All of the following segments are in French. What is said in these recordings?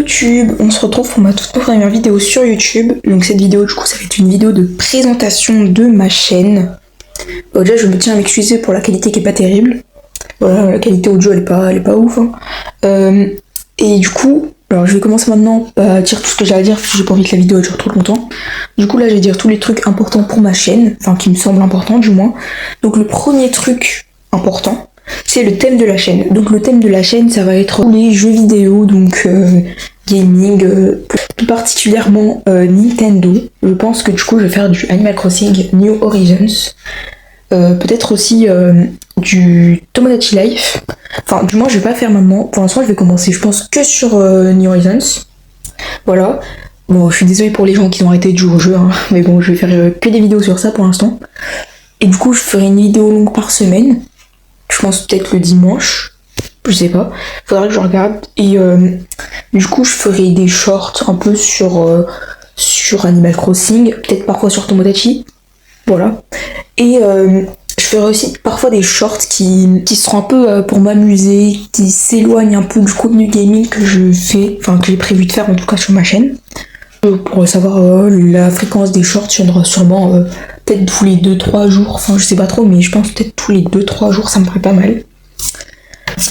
YouTube, on se retrouve pour ma toute première vidéo sur YouTube. Donc cette vidéo du coup ça va être une vidéo de présentation de ma chaîne. Déjà je me tiens à m'excuser pour la qualité qui est pas terrible. Voilà, la qualité audio elle est pas ouf hein. Et du coup, alors je vais commencer maintenant à dire tout ce que j'ai à dire parce que j'ai pas envie que la vidéo dure trop longtemps. Du coup là je vais dire tous les trucs importants pour ma chaîne, enfin qui me semblent importants du moins. Donc le premier truc important, c'est le thème de la chaîne. Donc le thème de la chaîne ça va être les jeux vidéo, donc gaming, plus particulièrement Nintendo. Je pense que du coup je vais faire du Animal Crossing New Horizons. Peut-être aussi du Tomodachi Life. Enfin du moins je vais pas faire maintenant. Pour l'instant je vais commencer je pense que sur New Horizons. Voilà. Bon je suis désolée pour les gens qui ont arrêté de jouer au jeu hein. Mais bon je vais faire que des vidéos sur ça pour l'instant. Et du coup je ferai une vidéo longue par semaine. Je pense peut-être le dimanche, je sais pas, faudra que je regarde. Et du coup je ferai des shorts un peu sur Animal Crossing, peut-être parfois sur Tomodachi, voilà. Et je ferai aussi parfois des shorts qui seront un peu pour m'amuser, qui s'éloignent un peu du contenu gaming que je fais, enfin que j'ai prévu de faire en tout cas sur ma chaîne. Pour savoir la fréquence des shorts, il y en aura sûrement peut-être tous les 2-3 jours, enfin je sais pas trop, mais je pense peut-être tous les 2-3 jours, ça me ferait pas mal.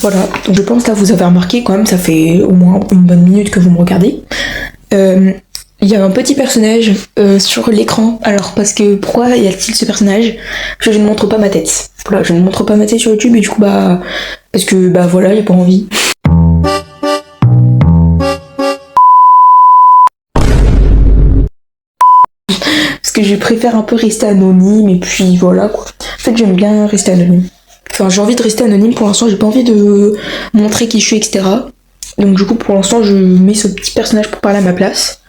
Voilà, donc je pense là vous avez remarqué quand même, ça fait au moins une bonne minute que vous me regardez. Il y a un petit personnage sur l'écran, alors parce que pourquoi y a-t-il ce personnage? Parce que je ne montre pas ma tête. Voilà, je ne montre pas ma tête sur YouTube et du coup parce que voilà, j'ai pas envie. Parce que je préfère un peu rester anonyme et puis voilà quoi. En fait j'aime bien rester anonyme. Enfin j'ai envie de rester anonyme pour l'instant, j'ai pas envie de montrer qui je suis etc. Donc du coup pour l'instant je mets ce petit personnage pour parler à ma place.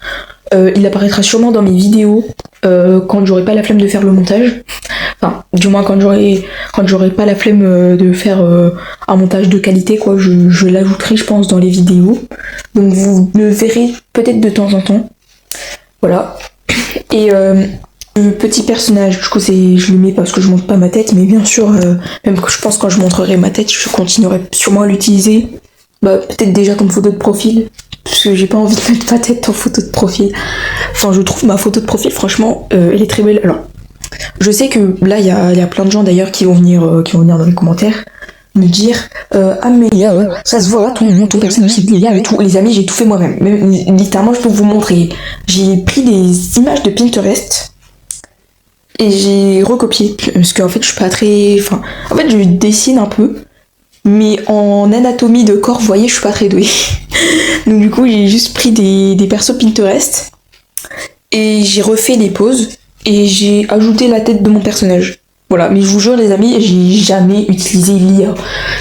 Il apparaîtra sûrement dans mes vidéos quand j'aurai pas la flemme de faire le montage. Enfin du moins quand j'aurai pas la flemme de faire un montage de qualité quoi, je l'ajouterai je pense dans les vidéos. Donc vous le verrez peut-être de temps en temps. Voilà. Et le petit personnage, du coup je le mets parce que je montre pas ma tête, mais bien sûr, même que je pense quand je montrerai ma tête, je continuerai sûrement à l'utiliser. Peut-être déjà comme photo de profil, parce que j'ai pas envie de mettre ma tête en photo de profil. Enfin, je trouve ma photo de profil, franchement, elle est très belle. Alors, je sais que là, il y a plein de gens d'ailleurs qui vont venir dans les commentaires me dire ah mais ça se voit ton personnage c'est et tout. Les amis, j'ai tout fait moi-même. Même, littéralement je peux vous montrer, j'ai pris des images de Pinterest et j'ai recopié parce qu'en fait je suis pas très, en fait je dessine un peu mais en anatomie de corps vous voyez je suis pas très douée. Donc du coup j'ai juste pris des persos Pinterest et j'ai refait les poses et j'ai ajouté la tête de mon personnage. Voilà, mais je vous jure les amis, j'ai jamais utilisé l'IA.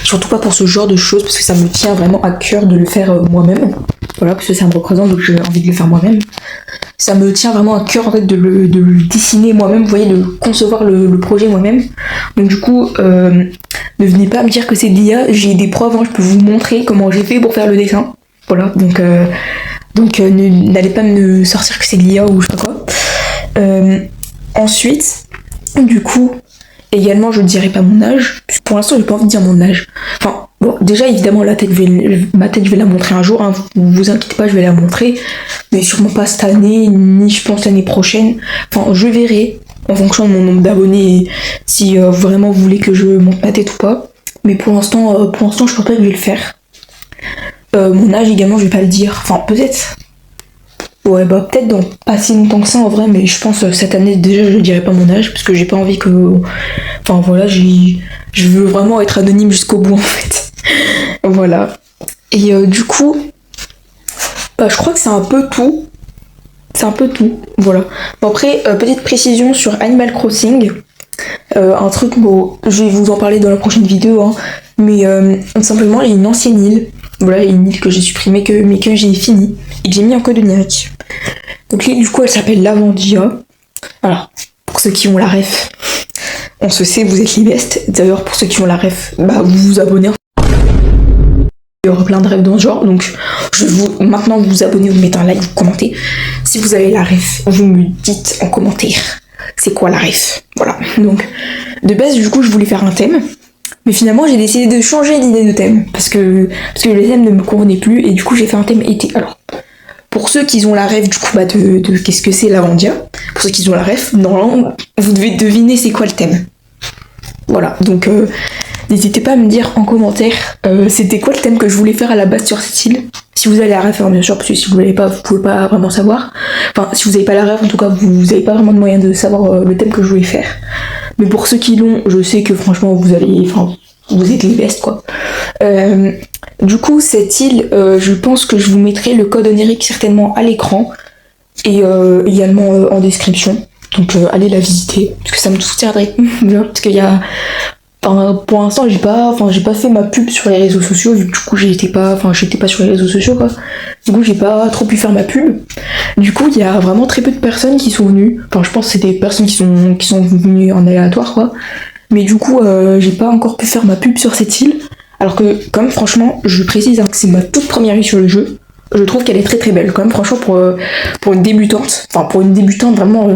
Surtout pas pour ce genre de choses, parce que ça me tient vraiment à cœur de le faire moi-même. Voilà, parce que ça me représente, donc j'ai envie de le faire moi-même. Ça me tient vraiment à cœur en fait de le dessiner moi-même, vous voyez, de concevoir le projet moi-même. Donc du coup, ne venez pas me dire que c'est de l'IA, j'ai des preuves, hein, je peux vous montrer comment j'ai fait pour faire le dessin. Voilà, donc n'allez pas me sortir que c'est de l'IA ou je sais pas quoi. Ensuite, du coup, également, je ne dirai pas mon âge. Pour l'instant, j'ai pas envie de dire mon âge. Enfin, bon, déjà, évidemment, ma tête, je vais la montrer un jour. Hein. Vous inquiétez pas, je vais la montrer. Mais sûrement pas cette année, ni je pense l'année prochaine. Enfin, je verrai en fonction de mon nombre d'abonnés si vraiment vous voulez que je monte ma tête ou pas. Mais pour l'instant, je pense pas que je vais le faire. Mon âge également, je vais pas le dire. Enfin, peut-être. Ouais, peut-être dans pas si longtemps que ça en vrai, mais je pense cette année déjà je dirais pas mon âge parce que j'ai pas envie que. Enfin voilà, je veux vraiment être anonyme jusqu'au bout en fait. Voilà. Et du coup, je crois que c'est un peu tout. C'est un peu tout. Voilà. Bon, après, petite précision sur Animal Crossing. Un truc, bon, je vais vous en parler dans la prochaine vidéo, hein, mais simplement il y a une ancienne île. Voilà, une île que j'ai supprimée mais que j'ai fini et que j'ai mis en code numérique. Donc l'île du coup elle s'appelle Lavandia. Alors, pour ceux qui ont la ref, on se sait, vous êtes les bestes. D'ailleurs pour ceux qui ont la ref, vous vous abonnez. Il y aura plein de rêves dans ce genre, donc maintenant vous vous abonnez, vous mettez un like, vous commentez. Si vous avez la ref, vous me dites en commentaire c'est quoi la ref. Voilà, donc de base du coup je voulais faire un thème. Mais finalement, j'ai décidé de changer d'idée de thème parce que le thème ne me convenait plus et du coup, j'ai fait un thème été. Alors, pour ceux qui ont la rêve du coup de qu'est-ce que c'est Lavandia, pour ceux qui ont la rêve, normalement, vous devez deviner c'est quoi le thème. Voilà, donc n'hésitez pas à me dire en commentaire c'était quoi le thème que je voulais faire à la base sur cette île. Si vous avez la rêve, bien sûr, parce que si vous l'avez pas, vous pouvez pas vraiment savoir. Enfin, si vous avez pas la rêve, en tout cas, vous avez pas vraiment de moyen de savoir le thème que je voulais faire. Mais pour ceux qui l'ont, je sais que franchement, vous êtes les bestes, quoi. Du coup, cette île, je pense que je vous mettrai le code onirique certainement à l'écran et également en description. Donc allez la visiter, parce que ça me soutiendrait bien, parce qu'il y a... Enfin, pour l'instant, j'ai pas fait ma pub sur les réseaux sociaux, vu que du coup, j'étais pas sur les réseaux sociaux, quoi. Du coup, j'ai pas trop pu faire ma pub. Du coup, il y a vraiment très peu de personnes qui sont venues. Enfin, je pense que c'est des personnes qui sont venues en aléatoire, quoi. Mais du coup, j'ai pas encore pu faire ma pub sur cette île. Alors que, quand même, franchement, je précise que c'est ma toute première île sur le jeu. Je trouve qu'elle est très très belle, quand même, franchement, pour une débutante. Enfin, pour une débutante, vraiment,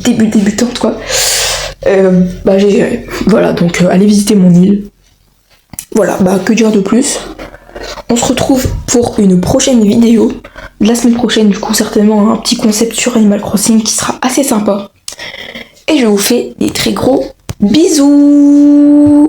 débutante, quoi. J'ai géré. Voilà, donc allez visiter mon île. Voilà, que dire de plus. On se retrouve pour une prochaine vidéo. La semaine prochaine, du coup, certainement un petit concept sur Animal Crossing qui sera assez sympa. Et je vous fais des très gros bisous.